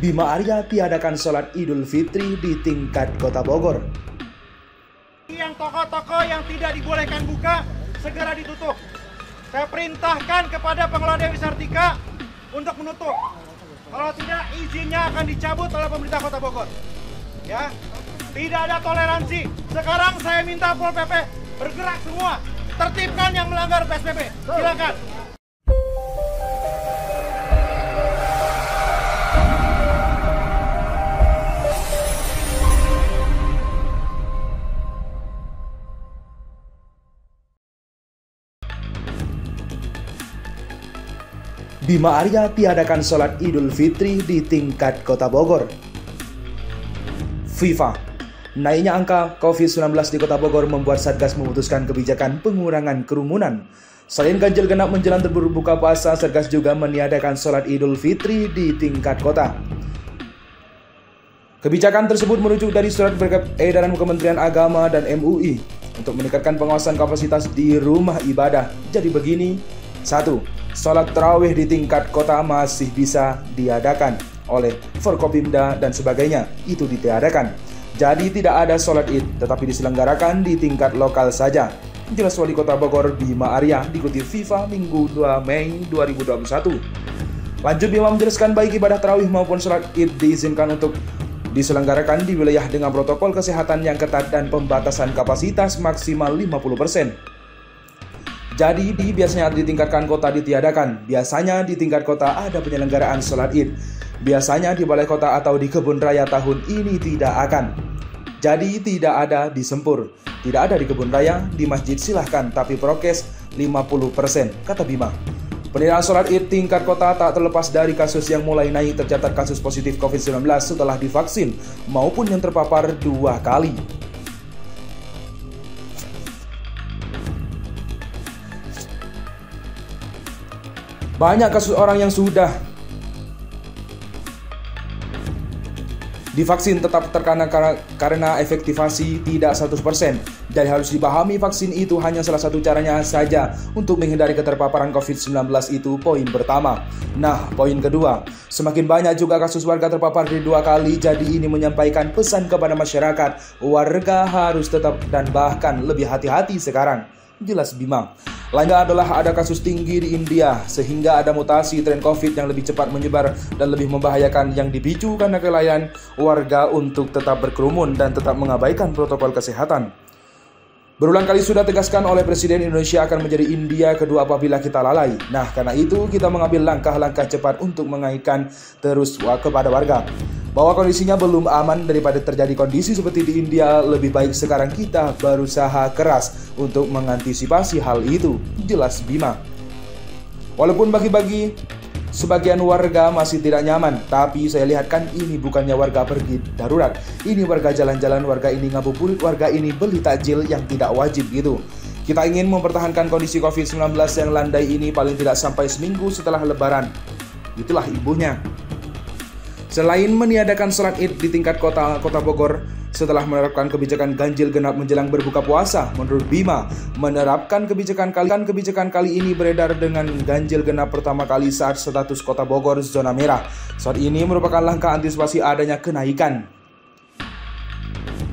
Bima Arya tiadakan sholat Idul Fitri di tingkat Kota Bogor. Yang toko-toko yang tidak dibolehkan buka segera ditutup. Saya perintahkan kepada pengelola Dewi Sartika untuk menutup. Kalau tidak, izinnya akan dicabut oleh pemerintah Kota Bogor. Ya, tidak ada toleransi. Sekarang saya minta Pol PP bergerak semua, tertibkan yang melanggar PSBB. Silakan. Bima Arya tiadakan sholat Idul Fitri di tingkat Kota Bogor. FIFA. Naiknya angka COVID-19 di Kota Bogor membuat Satgas memutuskan kebijakan pengurangan kerumunan. Selain ganjil genap menjelang berbuka puasa, Satgas juga meniadakan sholat Idul Fitri di tingkat kota. Kebijakan tersebut merujuk dari surat edaran Kementerian Agama dan MUI untuk meningkatkan pengawasan kapasitas di rumah ibadah. Jadi begini, 1. Sholat tarawih di tingkat kota masih bisa diadakan oleh Forkopimda dan sebagainya, itu ditiadakan. Jadi tidak ada sholat id, tetapi diselenggarakan di tingkat lokal saja. Jelas Wali Kota Bogor Bima Arya dikutip FIFA Minggu 2 Mei 2021. Lanjut, Bima menjelaskan baik ibadah tarawih maupun sholat id diizinkan untuk diselenggarakan di wilayah dengan protokol kesehatan yang ketat dan pembatasan kapasitas maksimal 50%. Jadi biasanya di tingkatkan kota ditiadakan. Biasanya di tingkat kota ada penyelenggaraan sholat id. Biasanya di balai kota atau di kebun raya tahun ini tidak akan. Jadi tidak ada di Sempur, tidak ada di kebun raya, di masjid silahkan, tapi prokes 50%, kata Bima. Penilaian sholat id tingkat kota tak terlepas dari kasus yang mulai naik. Tercatat kasus positif COVID-19 setelah divaksin maupun yang terpapar 2 kali. Banyak kasus orang yang sudah divaksin tetap terkena karena efektivasi tidak 100%. Jadi harus dipahami vaksin itu hanya salah satu caranya saja untuk menghindari keterpaparan COVID-19, itu poin pertama. Nah, poin kedua, semakin banyak juga kasus warga terpapar di 2 kali. Jadi ini menyampaikan pesan kepada masyarakat, warga harus tetap dan bahkan lebih hati-hati sekarang. Jelas Bima. Lainnya adalah ada kasus tinggi di India, sehingga ada mutasi tren COVID yang lebih cepat menyebar dan lebih membahayakan yang dipicu karena kelalaian warga untuk tetap berkerumun dan tetap mengabaikan protokol kesehatan. Berulang kali sudah tegaskan oleh Presiden, Indonesia akan menjadi India kedua apabila kita lalai. Nah, karena itu kita mengambil langkah-langkah cepat untuk mengaitkan terus kepada warga bahwa kondisinya belum aman. Daripada terjadi kondisi seperti di India, lebih baik sekarang kita berusaha keras untuk mengantisipasi hal itu. Jelas Bima. Walaupun bagi sebagian warga masih tidak nyaman, tapi saya lihat kan ini bukannya warga pergi darurat. Ini warga jalan-jalan, warga ini ngabuburit, warga ini beli takjil yang tidak wajib gitu. Kita ingin mempertahankan kondisi COVID-19 yang landai ini paling tidak sampai seminggu setelah Lebaran. Itulah ibunya. Selain meniadakan sholat id di tingkat kota Bogor setelah menerapkan kebijakan ganjil genap menjelang berbuka puasa, menurut Bima, menerapkan kebijakan kali ini beredar dengan ganjil genap pertama kali saat status Kota Bogor zona merah. Saat ini merupakan langkah antisipasi adanya kenaikan.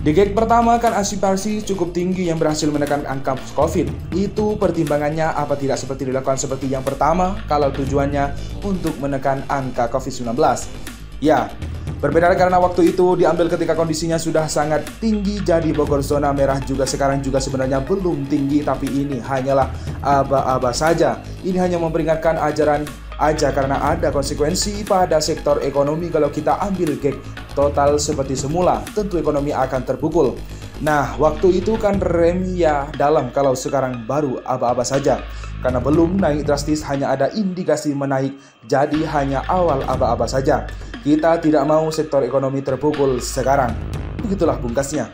Di gate pertama kan antisipasi cukup tinggi yang berhasil menekan angka COVID. Itu pertimbangannya apa tidak seperti dilakukan seperti yang pertama kalau tujuannya untuk menekan angka COVID-19. Ya, berbeda karena waktu itu diambil ketika kondisinya sudah sangat tinggi. Jadi Bogor zona merah juga sekarang juga sebenarnya belum tinggi, tapi ini hanyalah aba-aba saja. Ini hanya memperingatkan ajaran aja karena ada konsekuensi pada sektor ekonomi. Kalau kita ambil gap total seperti semula, tentu ekonomi akan terpukul. Nah, waktu itu kan rem ya dalam, kalau sekarang baru aba-aba saja. Karena belum naik drastis, hanya ada indikasi menaik, jadi hanya awal aba-aba saja. Kita tidak mau sektor ekonomi terpukul sekarang. Begitulah bungkasnya.